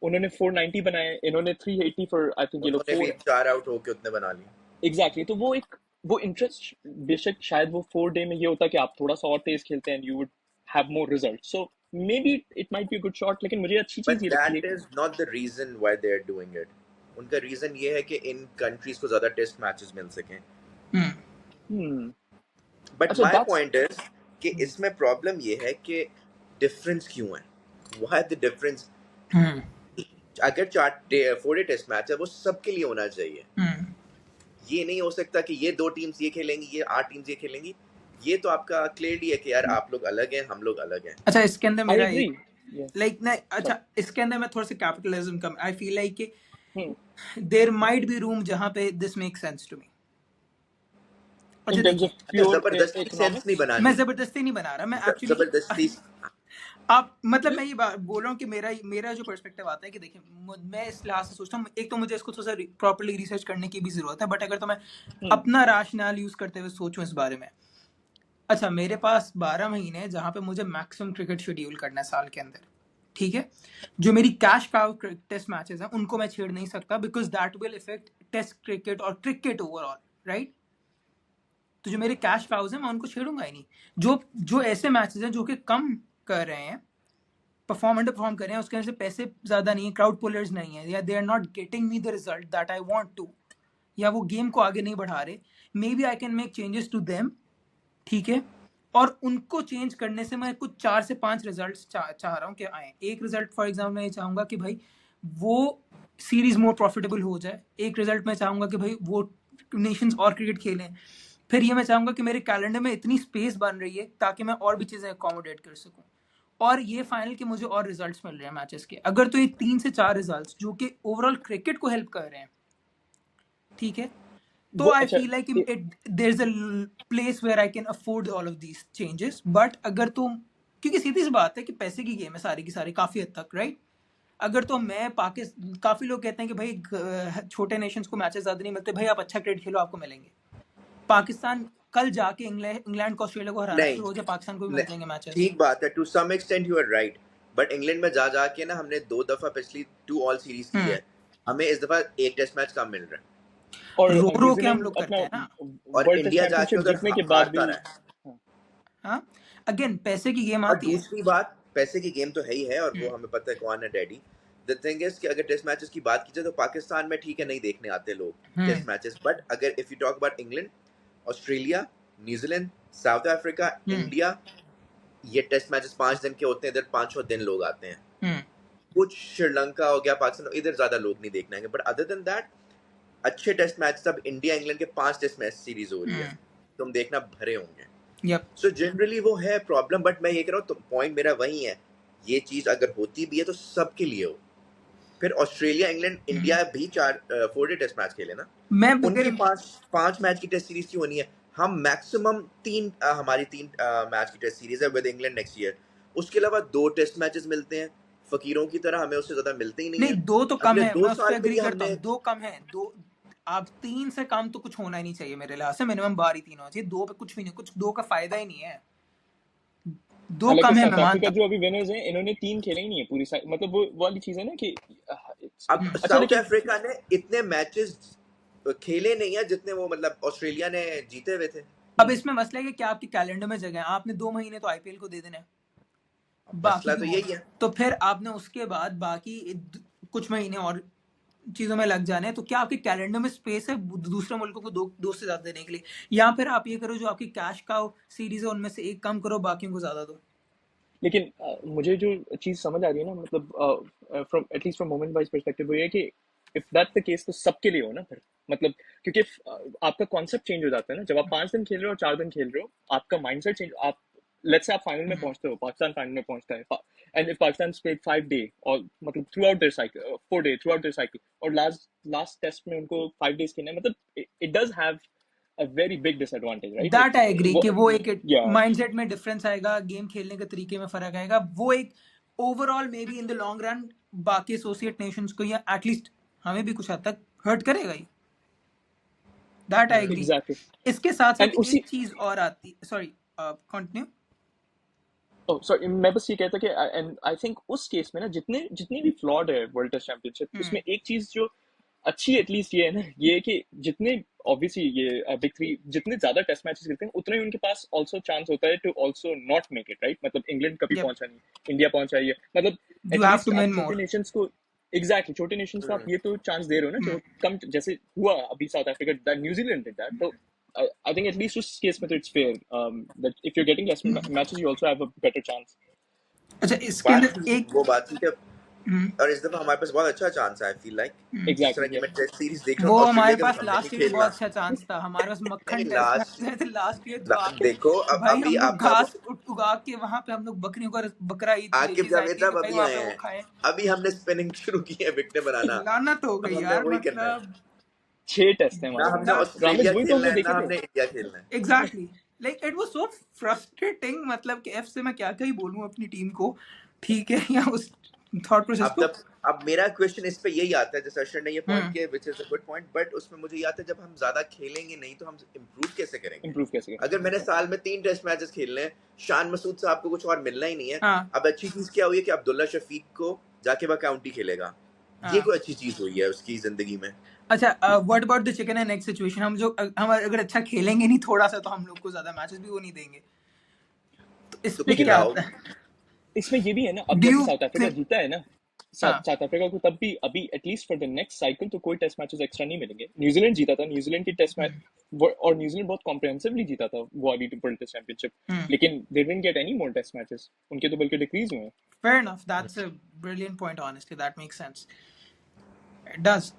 उन्होंने 490 बनाए, इन्होंने 380 फॉर आई थिंक ये लोग उन्होंने भी 4 आउट होके उतने बना लिए. एग्जैक्टली. तो वो इंटरेस्ट बेशक शायद वो 4 डे में ये होता कि आप थोड़ा सा और तेज खेलते हैं, you would have more result. So maybe it might be a good shot. लेकिन मुझे अच्छी चीज But ये लगती है that is not the reason why they are doing it. उनका रीजन ये है कि इन कंट्रीज को ज्यादा टेस्ट मैचेस मिल सकें. But अच्छा, my point is कि इसमें प्रॉब्लम ये है कि डिफरेंस क्यों है? Why the difference? अगर 4 डे टेस्ट मैच है वो सबके लिए होना चाहिए. ये नहीं हो सकता कि ये 2 टीम्स ये खेलेंगी, ये 8 टीम्स ये खेलेंगी. ये तो आपका क्लियरली है कि यार आप लोग अलग हैं, हम लोग अलग हैं. अच्छा, इसके अंदर I मेरा agree. लाइक ना, अच्छा इसके अंदर मैं थोड़ा सा कैपिटलिज्म कम, आई फील लाइक कि देयर माइट बी रूम जहां पे this make sense to me. In terms of pure जबरदस्ती सेंस economics, नहीं बनानी. मैं जबरदस्ती नहीं बना रहा, मैं एक्चुअली जबरदस्ती आप मतलब मैं ये बात बोल रहा हूँ कि मेरा जो पर्सपेक्टिव आता है कि देखिए, मैं इस लिहाज से सोचता हूँ, एक तो मुझे इसको थोड़ा सा प्रॉपर्ली रिसर्च करने की भी जरूरत है, बट अगर तो मैं अपना राशनल यूज करते हुए सोचूं इस बारे में. अच्छा, मेरे पास 12 महीने हैं जहाँ पे मुझे मैक्सिमम क्रिकेट शेड्यूल करना है साल के अंदर, ठीक है. जो मेरी कैश काउ टेस्ट मैचेस हैं उनको मैं छेड़ नहीं सकता because that will affect test cricket और क्रिकेट ओवरऑल, राइट. तो जो मेरे कैश काउज हैं मैं उनको छेड़ूंगा ही नहीं. जो ऐसे मैचेस हैं जो कि कम कर रहे हैं, अंडर परफॉर्म कर रहे हैं, उसके वजह से पैसे ज्यादा नहीं है, क्राउड पुलर्स नहीं है, या they are not getting me the result that I want to, या वो गेम को आगे नहीं बढ़ा रहे, maybe I can make changes to them, ठीक है. और उनको चेंज करने से मैं कुछ 4 से 5 रिजल्ट्स चाह रहा हूँ कि आए. एक रिजल्ट फॉर एग्जाम्पल मैं ये चाहूँगा कि भाई वो सीरीज मोर प्रॉफिटेबल हो जाए. एक रिजल्ट मैं चाहूँगा कि भाई वो नेशंस और क्रिकेट खेलें. फिर ये मैं चाहूँगा कि मेरे कैलेंडर में इतनी स्पेस बन रही है ताकि मैं और भी चीज़ें अकोमोडेट कर सकूँ. और ये फाइनल कि मुझे और रिजल्ट्स मिल रहे हैं मैचेस के. अगर तो ये 3 से 4 रिजल्ट्स जो कि ओवरऑल क्रिकेट को हेल्प कर रहे हैं, ठीक है, तो I feel like there is a place where I can afford all of these changes. But अगर तुम, क्योंकि सीधी सी बात है कि पैसे की गेम है सारी की सारी काफ़ी हद तक, राइट. अगर तो मैं काफ़ी लोग कहते हैं कि भाई छोटे नेशंस को मैचेस ज़्यादा नहीं मिलते. भाई आप अच्छा क्रिकेट खेलो, आपको मिलेंगे. पाकिस्तान कल जाके इंग्लैंड को ऑस्ट्रेलिया को हराना शुरू हो जाए, पाकिस्तान को भी मिल जाएंगे मैचेस. ठीक बात है, to some extent you are right. But England में जा के ना हमने 2 दफा पिछली 2 ऑल सीरीज की है, हमें इस दफा एक टेस्ट मैच कम मिल रहा है. और रो के हम लोग करते हैं ना. और इंडिया जाके उधर जीतने के बाद भी, हाँ, अगेन पैसे की गेम आती है. दूसरी बात, पैसे की गेम तो है ही है, और वो हमें पता है कौन है डैडी. द थिंग इज कि अगर टेस्ट मैचेस की बात की जाए तो पाकिस्तान में ठीक है, नहीं देखने आते लोग टेस्ट मैचेस. बट अगर if you talk about England, Australia, New Zealand, south Africa, India, ये टेस्ट मैचेस 5 दिन के होते हैं, इधर 5 दिन लोग आते हैं. कुछ श्रीलंका हो गया, पाकिस्तान, इधर ज्यादा लोग नहीं देखने आएंगे. बट अदर देन दैट अच्छे टेस्ट मैच, अब इंडिया इंग्लैंड के 5 टेस्ट मैच सीरीज हो रही है, तुम देखना भरे होंगे. सो जनरली वो है प्रॉब्लम. बट मैं ये कह रहा हूँ, तो पॉइंट मेरा वही है, ये चीज अगर होती भी है तो सबके लिए हो. फिर ऑस्ट्रेलिया, इंग्लैंड, इंडिया भी 4 डे टेस्ट मैच खेले ना, उनकी 5 मैच की टेस्ट सीरीज क्यों होनी है? हम मैक्सिमम 3 हमारी 3 मैच की टेस्ट सीरीज है विद इंग्लैंड नेक्स्ट ईयर. उसके अलावा 2 टेस्ट मैचेस मिलते हैं, फकीरों की तरह हमें उससे ज्यादा मिलते ही नहीं है. 2 तो कम है, मैं उस पे एग्री करता हूं. 2 कम है. 2 आप 3 से कम तो कुछ होना ही नहीं चाहिए मेरे लिहाज से, मिनिमम बार ही 3 होना चाहिए, 2 पे कुछ भी नहीं, कुछ 2 का फायदा ही नहीं है, 2 हालांकि कम है साउथ मैं अफ्रीका मानता जो अभी विनर्स हैं इन्होंने 3 खेले ही नहीं है पूरी मतलब वो वाली चीज है ना कि अब अच्छा साउथ लेकिन अफ्रीका ने इतने मैचेस खेले नहीं है जितने वो मतलब ऑस्ट्रेलिया ने जीते हुए थे। अब इसमें मसला है कि क्या आपके कैलेंडर में जगह है, आपने 2 महीने तो आईपीएल को दे देने हैं, बाकी मसला की तो वो, यही है। तो फिर आपने उसके बाद बाकी कुछ महीने और चीजों में लग जाने हैं, तो क्या आपके कैलेंडर में स्पेस है दूसरे मुल्कों को दो से ज्यादा देने के लिए, या फिर आप ये करो जो आपकी कैश का सीरीज है उनमें से एक कम करो, बाकियों को ज्यादा दो। लेकिन मुझे जो चीज समझ आ रही है ना मतलब from at least from moment wise perspective वो ये है कि इफ दैट्स द केस तो सबके लिए हो ना फिर मतलब क्योंकि आपका कॉन्सेप्ट चेंज हो जाता है ना जब आप 5 दिन खेल रहे हो और 4 दिन खेल रहे हो आपका माइंडसेट चेंज आप लेट्स से आप फाइनल में पहुंचते हो पाकिस्तान फाइनल में पहुंचता है and if Pakistan played 5 day और मतलब throughout their cycle 4 day throughout their cycle और लास्ट टेस्ट में उनको 5 डेज खेलना है मतलब it does have a very big disadvantage right that I agree कि वो एक yeah माइंडसेट में डिफरेंस आएगा, गेम खेलने के तरीके में फर्क आएगा, वो एक overall maybe in the long run बाकी एसोसिएट नेशंस को या एटलीस्ट हमें भी कुछ हद तक हर्ट करेगा ही, दैट आई एग्री। exactly इसके साथ and साथ उसी एक चीज और आती, सॉरी कंटिन्यू। सॉरी मैं बस ये कहता कि एंड आई थिंक उस केस में ना जितनी भी फ्लॉड है वर्ल्ड टेस्ट चैंपियनशिप उसमें एक चीज जो अच्छी एटलीस्ट ये है ना ये है कि जितने ऑब्वियसली ये बिग 3 जितने ज्यादा टेस्ट मैचेस खेलते हैं उतना ही उनके पास ऑल्सो चांस होता है to also not make it right मतलब इंग्लैंड कभी पहुंचा नहीं इंडिया पहुंचा ही है मतलब यू हैव एटलीस्ट टू आप विन छोटे मोर। नेशंस को एग्जैक्टली छोटे नेशंस को आप ये तो चांस दे रहे हो ना कि वो कम जैसे हुआ अभी south Africa that New Zealand did that तो I think at least उस केस में तो it's fair that if you're getting less matches you also have a better chance अच्छा इसके अंदर एक वो बात थी कि और इस दफा हमारे पास बहुत अच्छा चांस है आई फील लाइक जिस तरह exactly की मैं टेस्ट सीरीज देख रहा वो हूँ हमारे ऑस्ट्रेलिया के पास सामने नहीं लास्ट ईयर भी खेलना बहुत अच्छा चांस था, हमारे पास मक्खन नहीं टेस्ट लास्ट मैच थे लास्ट ईयर, तो आके देखो अब भाई अभी हम लोग आपका घास उगा के वहां पे हम लोग बकरियों का बकरा ईद आकिब चीज आई जावेद थी कि साहब भाई अभी वहां आए पे वो हैं खाएं। अभी हमने स्पिनिंग शुरू की है विकेट बनाना लानत हो अब गई हमने यार, वही करना है मतलब 6 टेस्ट हैं ना हमारे हमने पास रामिद ऑस्ट्रेलिया वही तो खेलना हमने है देखे ना थे हमने इंडिया खेलना है exactly like it was so frustrating, मतलब कि एफ से मैं क्या क्या ही बोलूं अपनी टीम को, ठीक है, या उस थॉट प्रोसेस को। अब मेरा क्वेश्चन इस पे यही आता है जैसे अशर ने ये पॉइंट किया which is a good point but उसमें मुझे ये आता है जब हम ज्यादा खेलेंगे नहीं तो हम इम्प्रूव कैसे करेंगे इम्प्रूव कैसे अगर मैंने साल में 3 टेस्ट मैचेस खेलने हैं शान मसूद साहब को कुछ और मिलना ही नहीं है हाँ। अब अच्छी चीज क्या हुई है कि अब्दुल्ला शफीक को जाके वह काउंटी खेलेगा ये कोई अच्छी चीज हुई है उसकी जिंदगी में। अच्छा what about the chicken and egg situation, हम अगर अच्छा खेलेंगे नहीं थोड़ा सा तो हम लोग को ज्यादा मैचेस भी वो नहीं देंगे, तो इस पे क्या आता है? इसमें ये भी है ना अब जैसे साउथ अफ्रीका जीता है ना साउथ अफ्रीका को तब भी अभी at least for the next cycle तो कोई टेस्ट मैचेस एक्स्ट्रा नहीं मिलेंगे न्यूजीलैंड जीता था न्यूजीलैंड की टेस्ट मैच और न्यूजीलैंड बहुत कॉम्प्रिहेंसिवली जीता था वो अभी वर्ल्ड टेस्ट चैंपियनशिप लेकिन they didn't get any more test matches उनके तो बल्कि डिक्रीज हुए हैं। Fair enough, that's a brilliant point, honestly, that makes sense, it does।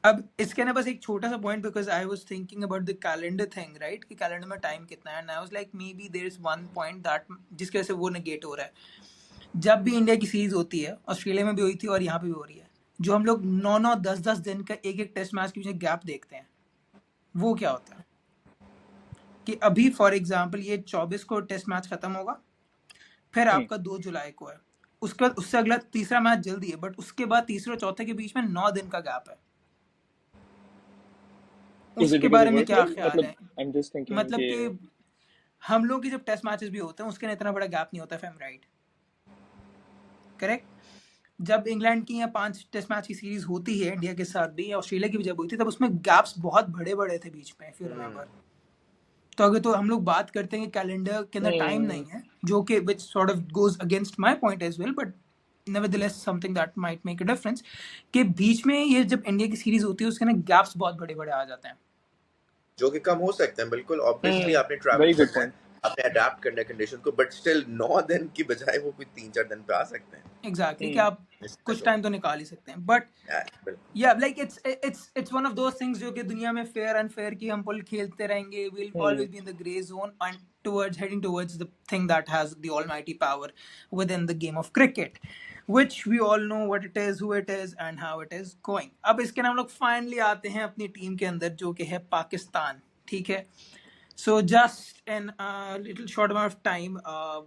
अब इसके ना बस एक छोटा सा point, because I was thinking about the calendar thing, right, कि कैलेंडर में टाइम कितना है, and I was like maybe there is one point that जिसकी वजह से वो नेगेट हो रहा है। जब भी इंडिया की सीरीज होती है, ऑस्ट्रेलिया में भी हुई थी और यहाँ पे भी हो रही है, जो हम लोग 9-9 10-10 दिन का एक टेस्ट मैच के पीछे गैप देखते हैं, वो क्या होता है कि अभी फॉर एग्जाम्पल ये 24 को टेस्ट मैच खत्म होगा, फिर आपका 2 जुलाई को है, उसके बाद उससे अगला तीसरा मैच जल्दी है, बट उसके बाद तीसरे और चौथे के बीच में 9 दिन का गैप है। उसके बारे में क्या ख्याल है? मतलब कि हम लोग की जब टेस्ट मैचेस भी होते हैं उसके इतना बड़ा गैप नहीं होता, if I am right, correct? जब इंग्लैंड की या 5 टेस्ट मैच की सीरीज होती है इंडिया के साथ भी, या ऑस्ट्रेलिया की भी जब हुई थी, तब उसमें गैप्स बहुत बड़े बड़े थे बीच में, इफ यू रिमेंबर। तो अगर तो हम लोग बात करते हैं कि कैलेंडर के अंदर टाइम नहीं है, जो कि which sort of goes against my point as well, but nevertheless something that might make a difference, कि बीच में ये जब इंडिया की सीरीज होती है उसके अंदर गैप्स बहुत बड़े बड़े आ जाते हैं, जो कि कम हो सकते हैं बिल्कुल ऑब्वियसली आपने ट्रैवल करना है आपने अडैप्ट करना है कंडीशन को बट स्टिल 9 दिन की बजाय वो कोई 3-4 दिन पे आ सकते हैं एग्जैक्टली कि आप कुछ टाइम तो निकाल ही सकते हैं, बट या like it's one of those things जो कि दुनिया में फेयर अनफेयर की हम पुल खेलते रहेंगे, we will always be in the grey zone and towards heading towards the thing that has the almighty power within the game of cricket, which we all know what it is, who it is and how it is going। अब इसके नाम लोग फाइनली आते हैं अपनी टीम के अंदर जो कि है पाकिस्तान, ठीक है। So just in a little short amount of time,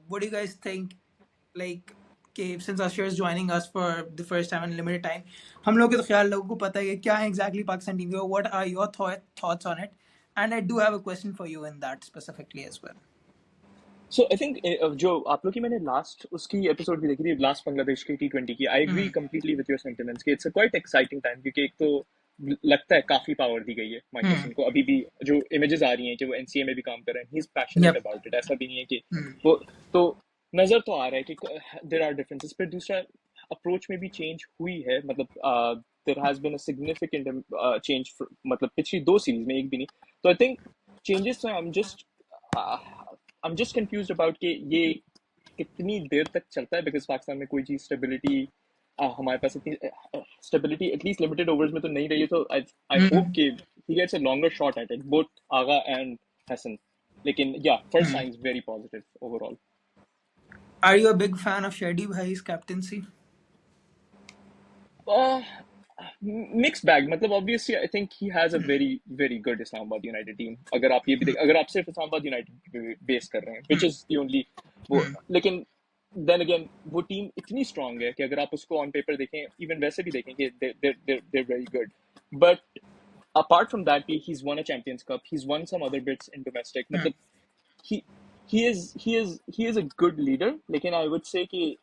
what do you guys think, like कि since Ashar is joining us for the first time and limited time, हम लोग के तो ख्याल लोगों को पता है कि क्या है exactly Pakistan team, what are your thoughts on it, and I do have a question for you in that specifically as well. So I think जो आप लोग की मैंने लास्ट उसकी एपिसोड भी देखी थी, लास्ट बांग्लादेश की T20 की, I agree completely with your sentiments कि it's a quite exciting time, क्योंकि एक तो लगता है काफी पावर दी गई है माइक टायसन को। अभी भी जो इमेजेस आ रही हैं कि वो NCA में भी काम कर रहे हैं, he is passionate about it, ऐसा भी नहीं है कि वो तो नजर तो आ रहा है कि देयर आर डिफरेंसेस। पर दूसरा अप्रोच में भी चेंज हुई है, मतलब there has been a significant change, मतलब पिछली 2 सीरीज में एक भी नहीं। तो I think changes, I'm just confused about कि ये कितनी देर तक चलता है, बिकॉज पाकिस्तान में कोई चीज स्टेबिलिटी, हमारे पास इतनी स्टेबिलिटी एटलीस्ट लिमिटेड ओवर्स में तो नहीं रही है। तो आई होप कि he gets a longer shot at it, both Agha and Hassan. लेकिन yeah, first signs very positive overall. Are you a big fan of Shadi Bhai's captaincy? Mixed bag, मतलब obviously I think he has a very good Islamabad United team. अगर आप ये भी अगर आप सिर्फ Islamabad United बेस कर रहे हैं, which is the only वो, लेकिन then again वो टीम इतनी strong है कि अगर आप उसको on paper देखें, even वैसे भी देखें कि they're very good. But apart from that, he's won a Champions Cup, he's won some other bits in domestic. मतलब he is a good leader, लेकिन I would say कि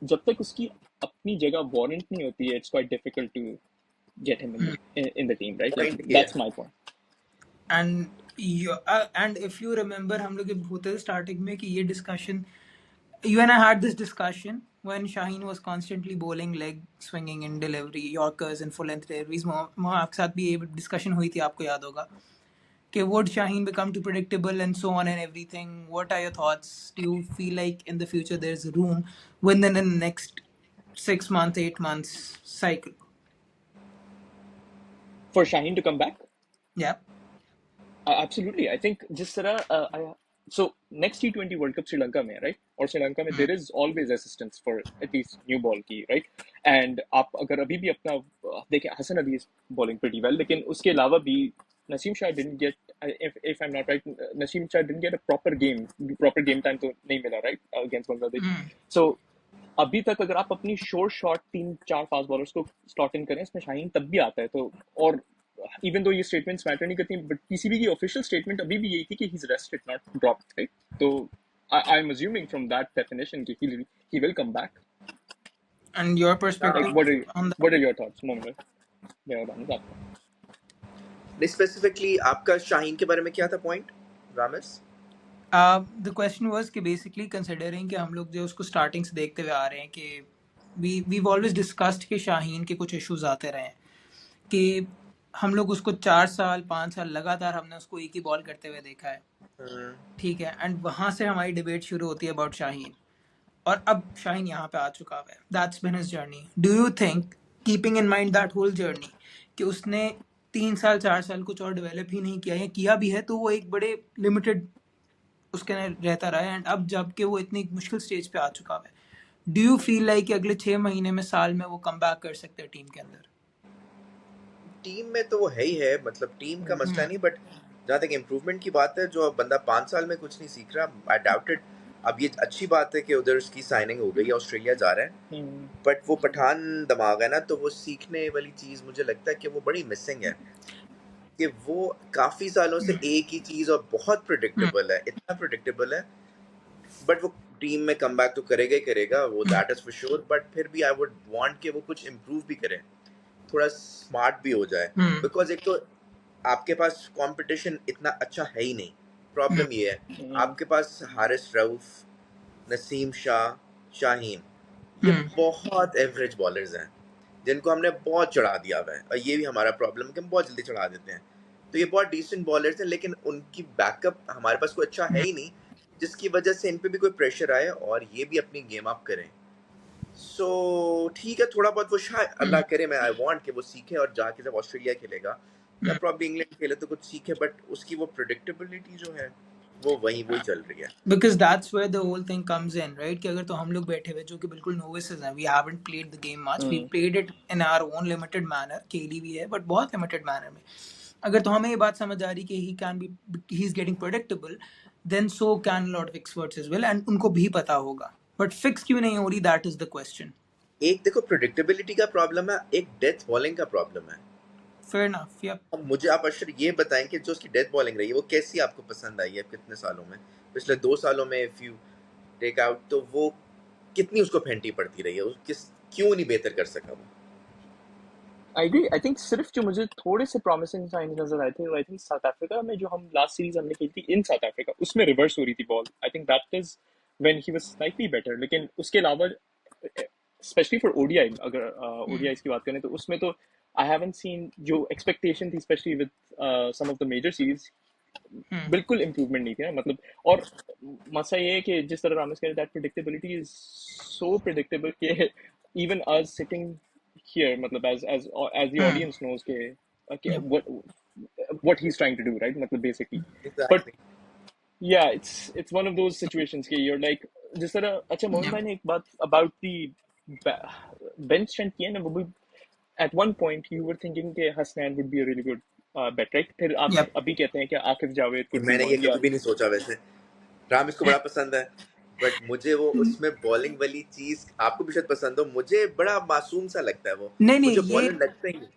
जब तक उसकी अपनी जगह वारंट नहीं होती है, it's quite difficult to get him in the team, right? Like, that's my point. And if you remember, हम लोग होते थे स्टार्टिंग में कि ये discussion, you and I had this discussion when Shaheen was constantly bowling leg swinging in delivery, Yorkers and full length deliveries. आपके साथ भी ये डिस्कशन हुई थी, आपको याद होगा कि would Shaheen become too predictable and so on and everything. What are your thoughts? Do you feel like in the future there's room within the next 6 months, 8 months cycle for Shaheen to come back? Yeah. Absolutely. I think जिस तरह so next T20 World Cup Sri Lanka में, right? और Sri Lanka में there is always assistance for at least new ball की, right? And आप अगर अभी भी अपना देखें, Hasan Ali is bowling pretty well, लेकिन उसके अलावा भी Naseem Shah didn't get, if I'm not right, Naseem Shah didn't get a proper game time तो नहीं मिला, right? Against Bangladesh. So अभी तक अगर आप अपनी short 3-4 fast bowlers को slot in करें, इसमें शाहीन तब भी आता है। तो और even though ये statements matter नहीं करती, but PCB की official statement अभी भी यही थी कि he's rested, not dropped, right? तो I'm assuming from that definition कि he will come back. And your perspective what are your thoughts, Mohammed? Specifically आपका शाहीन के बारे में क्या था point, Ramis? The question was कि basically considering कि हम लोग जो उसको starting से देखते हुए आ रहे हैं कि we've always discussed कि शाहीन के कुछ issues आते रहे हैं, कि हम लोग उसको 4 साल 5 साल लगातार हमने उसको एक ही बॉल करते हुए देखा है, ठीक है, एंड वहाँ से हमारी डिबेट शुरू होती है अबाउट शाहीन, और अब शाहीन यहाँ पे आ चुका है. That's been his journey. Do you think, keeping in mind that whole journey, कि उसने 3 साल 4 साल कुछ और डेवलप ही नहीं किया, या किया भी है तो वो एक बड़े लिमिटेड उसके रहता रहा है, एंड अब जबकि वो इतनी मुश्किल स्टेज पे आ चुका है, डू यू फील लाइक कि अगले 6 महीने में, साल में वो कम बैक कर सकते हैं टीम के अंदर? टीम में तो वो है ही है, मतलब टीम का मसला नहीं, बट जहाँ तक इम्प्रूवमेंट की बात है, जो बंदा 5 साल में कुछ नहीं सीख रहा, आई डाउट इट. अब ये अच्छी बात है कि उधर उसकी साइनिंग हो गई, ऑस्ट्रेलिया जा रहा है, बट वो पठान दिमाग है ना, तो वो सीखने वाली चीज़ मुझे लगता है कि वो बड़ी मिसिंग है, कि वो काफ़ी सालों से एक ही चीज़ और बहुत प्रेडिक्टेबल है, इतना प्रेडिक्टेबल है, बट वो टीम में कम बैक तो करेगा ही करेगा, वो that is for sure. But फिर भी आई वुड वांट कि वो कुछ इम्प्रूव भी करे, थोड़ा स्मार्ट भी हो जाए, बिकॉज एक तो आपके पास कंपटीशन इतना अच्छा है ही नहीं. प्रॉब्लम ये है, आपके पास हारिस रऊफ, नसीम शाह, शाहीन, ये बहुत एवरेज बॉलर्स हैं जिनको हमने बहुत चढ़ा दिया हुआ है, और ये भी हमारा प्रॉब्लम है कि हम बहुत जल्दी चढ़ा देते हैं. तो ये बहुत डिसेंट बॉलर्स हैं, लेकिन उनकी बैकअप हमारे पास कोई अच्छा है ही नहीं, जिसकी वजह से इन पे भी कोई प्रेशर आए और ये भी अपनी गेम अप करें. सो ठीक है, थोड़ा बहुत वो शायद अल्लाह करे, मैं आई वांट कि वो सीखे और जाके जब ऑस्ट्रेलिया खेलेगा या प्रॉब्ली इंग्लैंड खेले तो कुछ सीखे, बट उसकी वो प्रेडिक्टेबिलिटी जो है वो वही चल रही है. Because that's where the whole thing comes in, right? कि अगर तो हम लोग बैठे हुए जो कि बिल्कुल नोविसेस हैं, we haven't played the game much, we played it in our own limited manner, केडी भी है बट बहुत लिमिटेड मैनर में. अगर तो हमें ये बात समझ आ रही कि he is getting predictable, then so can lot of experts as well, and उनको भी पता होगा बट फिक्स क्यों नहीं हो रही, दैट इज द क्वेश्चन. एक देखो प्रेडिक्टेबिलिटी का प्रॉब्लम है, एक डेथ बॉलिंग का प्रॉब्लम है. Fair enough. या अब मुझे आप अशर ये बताएं कि जो उसकी डेथ बॉलिंग रही है वो कैसी आपको पसंद आई है कितने सालों में, पिछले 2 सालों में इफ यू टेक आउट, तो वो कितनी उसको फेंटी पड़ती रही है, किस क्यों नहीं बेहतर कर सका वो? I agree. I think सिर्फ जो मुझे थोड़े से promising signs नजर आए थे, I think साउथ अफ्रीका में जो हम लास्ट सीरीज हमने खेली थी इन साउथ अफ्रीका, उसमें रिवर्स हो रही थी ball. I think that is when he was slightly better. लेकिन उसके अलावा especially for ODI, अगर ODIs की बात करें तो उसमें तो I haven't seen जो expectation थी, especially with some of the major series, बिल्कुल इम्प्रूवमेंट नहीं थी ना. मतलब और मसला ये है कि जिस तरह रामेश कह रहे, that predictability is so predictable कि इवन अस सिटिंग हियर, मतलब as the audience knows कि what he's trying to do, right? मतलब basically. But Exactly. yeah, it's one of those situations कि you're like, जिस तरह अच्छा मोहन भाई ने एक बात about the bench strength की है ना, वो भी at one point you were thinking कि Hasnain would be a really good bet, right? फिर आप Yep. अभी कहते हैं कि आकिब जावेद could be मैंने ये one. कभी भी नहीं सोचा वैसे. राम इसको बड़ा पसंद है, बट मुझे वो उसमें बॉलिंग वाली चीज, आपको भी शायद पसंद हो, मुझे बड़ा मासूम सा लगता है वो. नहीं मुझे नहीं, बॉलर लगता ही नहीं.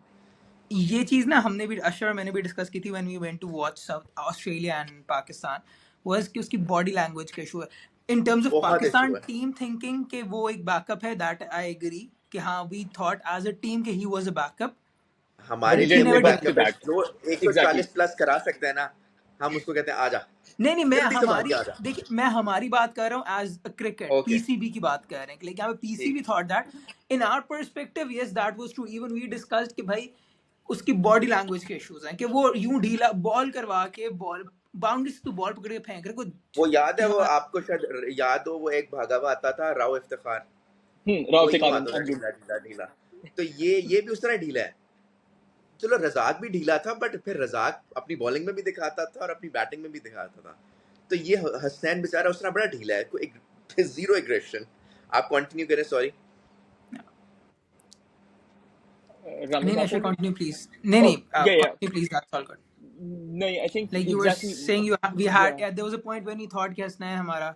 ये चीज ना हमने भी अशर और मैंने भी डिस्कस की थी when we went to watch South Australia and Pakistan, was कि उसकी बॉडी लैंग्वेज का इशू है. इन टर्म्स ऑफ बहुत पाकिस्तान issue है. टीम थिंकिंग कि वो एक बैकअप है, दैट आई एग्री कि हाँ, we thought as a team कि ही वाज अ बैकअप. हमारी He टीम didn't वो live up to बैकअप है, that. जो Exactly. 140 प्लस करा सकते हैं ना, हम उसको कहते हैं आजा, नहीं नहीं, मैं जल्दी से भाग हमारी के आजा. देखिए, मैं हमारी बात कर रहा हूँ as a cricket, okay, PCB की बात कर रहे हैं. लेकिन यहाँ पे ठीक. PCB thought that in our perspective, yes that was true. Even we discussed कि भाई उसकी बॉडी लैंग्वेज के इश्यूज हैं कि वो यूं ढीला बॉल करवा के बॉल बाउंड्री से तू बॉल पकड़ के फेंक रहे को. वो याद है, वो आपको शायद याद हो, वो एक भागा हुआ आता था राव इफ्तिखार, राव वो यूं इफ्तिखार आता था अंजुम. ढीला ढीला ढीला. तो ये भी उस तरह ढीला है. चलो रजाक भी ढीला था, बट फिर रजाक अपनी बॉलिंग में भी दिखाता था और अपनी बैटिंग में भी दिखाता था. तो ये हसनैन बेचारा उस तरह बड़ा ढीला है, कोई जीरो एग्रेशन. आप कंटिन्यू करें, सॉरी. नहीं नहीं, कंटिन्यू प्लीज. नहीं नहीं, continue please, that's all good. नहीं, I think like you were exactly. Saying we had there was a point when you thought कि हसनैन हमारा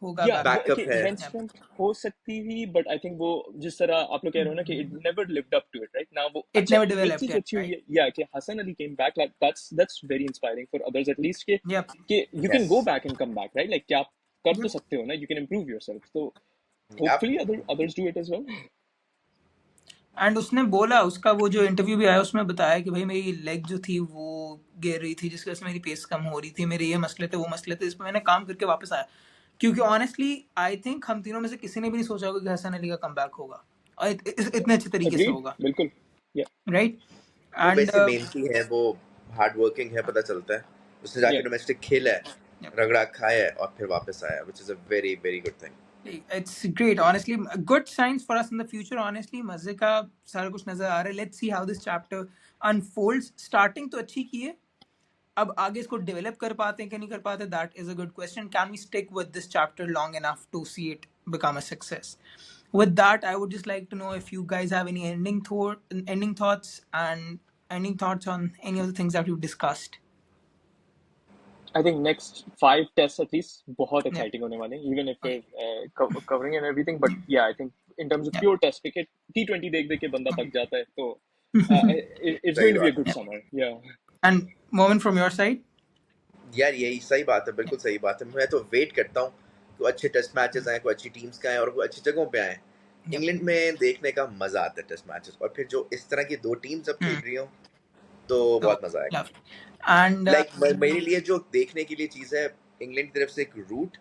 होगा बैकअप है. बेंच स्ट्रेंथ हो सकती थी, बट आई थिंक वो जिस तरह आप लोग कह रहे हो ना कि it never lived up to it, right? Now वो It अच्छा, never एक developed चीज yet, अच्छी हुई right? है या कि Hasan Ali came back, like that's very inspiring for others at least कि Yep. you can Yes. go back and come back, right? like कि आप कर तो सकते हो ना, you can improve yourself, so hopefully others do it as well. And उसने बोला, उसका वो जो इंटरव्यू भी आया उसमें बताया कि भाई मेरी लेग जो थी वो गिर रही थी, जिसकी वजह से मेरी पेस कम हो रही थी, मेरे ये मसले थे वो मसले थे, इस पर मैंने काम करके वापस आया. क्योंकि ऑनेस्टली आई थिंक हम तीनों में से किसी ने भी नहीं सोचा होगा कि हसन अली का कमबैक होगा और इतने अच्छे तरीके से होगा, बिल्कुल, राइट? वो एंड वैसे मेहनती है, वो हार्ड वर्किंग है, पता चलता है. उसने जाके डोमेस्टिक खेला है, रगड़ा खाया है और फिर वापस आया, which is a very very good thing. it's great, honestly. Good signs for us in the future, honestly. मजे का सारा कुछ नजर आ रहा है. Let's see how this chapter unfolds. Starting तो अच्छी की है, अब आगे इसको डेवलप कर पाते हैं कि नहीं कर पाते, that is a good question. Can we stick with this chapter long enough to see it become a success? With that, I would just like to know if you guys have any ending thoughts and ending thoughts on any of the things that we've discussed. I think next 5 tests at least बहुत exciting होने वाले हैं, even if we're covering and everything, but yeah, I think in terms of pure test cricket, T20 देख के बंदा थक जाता है, तो it's going to be a good summer. Yeah. And Momin, from your side? यार यही सही बात है, बिल्कुल सही बात है. मैं तो वेट करता हूँ कोई अच्छे टेस्ट मैचेस आए, कोई अच्छी टीम्स का आए और कोई अच्छी जगहों पे आए. इंग्लैंड में देखने का मजा आता है टेस्ट मैचेस, और फिर जो इस तरह की दो टीम्स अब खेल रही हो तो बहुत मजा आएगा. And लाइक मेरे लिए जो देखने के लिए चीज है, इंग्लैंड की तरफ से एक रूट,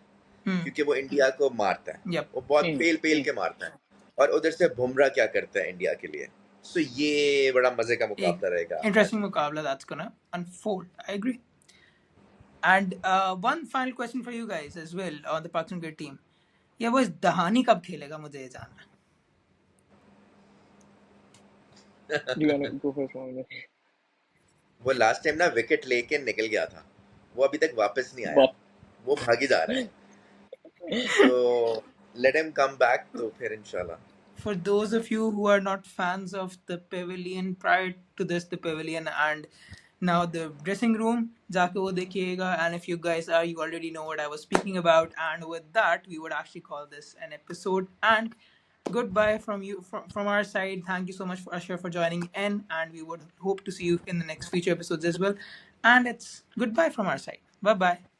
क्योंकि वो इंडिया को मारता है, वो बहुत पेल के मारता है, और उधर से बुमराह क्या करता है इंडिया के लिए. सो ये बड़ा मजे का मुकाबला रहेगा. Interesting मुकाबला that's gonna unfold. I agree. And one final question for you guys as well on the Pakistan cricket team. ये वो दहानी कब खेलेगा, मुझे ये जानना है. You wanna go first, Mohammed? वो लास्ट टाइम ना विकेट लेके निकल गया था, वो अभी तक वापस नहीं आया, वो भागी जा रहा है. So let him come back, तो फिर इंशाल्लाह. For those of you who are not fans of the Pavilion, prior to this, the Pavilion and Now the dressing room, जाके वो देखिएगा, and if you guys are, you already know what I was speaking about. And with that, we would actually call this an episode. And goodbye from you, from our side. Thank you so much for Asher for joining in, and we would hope to see you in the next future episodes as well. And it's goodbye from our side. Bye bye.